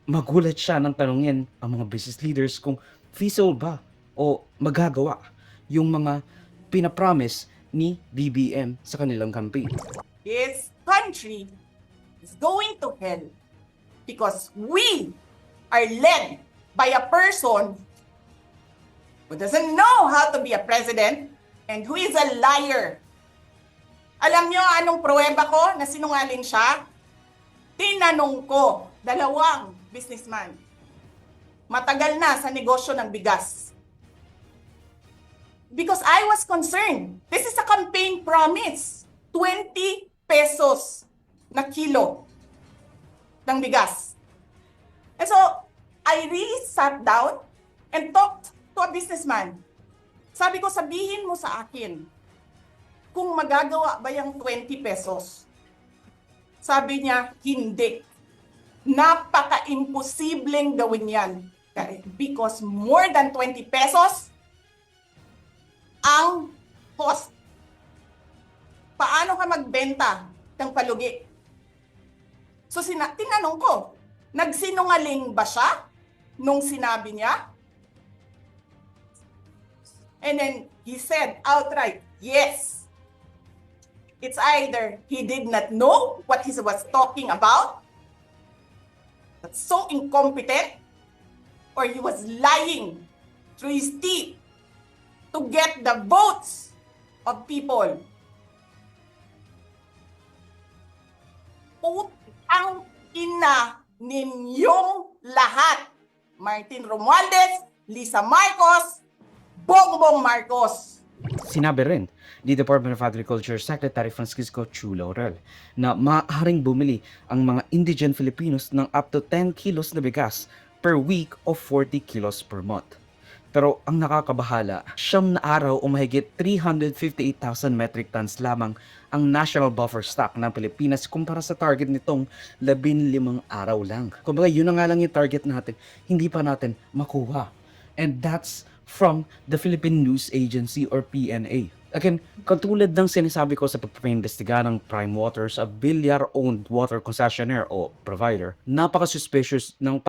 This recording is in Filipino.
magulat siya nang tanungin ang mga business leaders kung feasible ba o magagawa yung mga pinapromise ni BBM sa kanilang campaign. This country is going to hell because we are led by a person who doesn't know how to be a president and who is a liar. Alam nyo anong pruweba ko na sinungaling siya? Tinanong ko, dalawang businessman. Matagal na sa negosyo ng bigas. Because I was concerned. This is a campaign promise. 20 pesos na kilo ng bigas. And so, I really sat down and talked to a businessman. Sabi ko, sabihin mo sa akin, kung magagawa ba yung 20 pesos? Sabi niya, hindi. Napaka-imposibleng gawin yan. Because more than 20 pesos ang cost. Paano ka magbenta ng palugi? So tinanong ko, nagsinungaling ba siya nung sinabi niya? And then he said outright, yes. It's either he did not know what he was talking about, that's so incompetent, or he was lying through his teeth to get the votes of people. Putang ina ninyong lahat. Martin Romualdez, Lisa Marcos, Bongbong Marcos. Sinabi rin ni Department of Agriculture Secretary Francisco Chu Laurel na maaaring bumili ang mga indigent Filipinos ng up to 10 kilos na bigas per week o 40 kilos per month. Pero ang nakakabahala, 9 na araw o mahigit 358,000 metric tons lamang ang national buffer stock ng Pilipinas kumpara sa target nitong 15 araw lang. Kumbaga yun na nga lang yung target natin, hindi pa natin makuha. And that's from the Philippine News Agency or PNA. Again, katulad ng sinasabi ko sa pagpapaimbestiga ng Prime Waters, a Villar-owned water concessionaire o provider, napaka-suspicious ng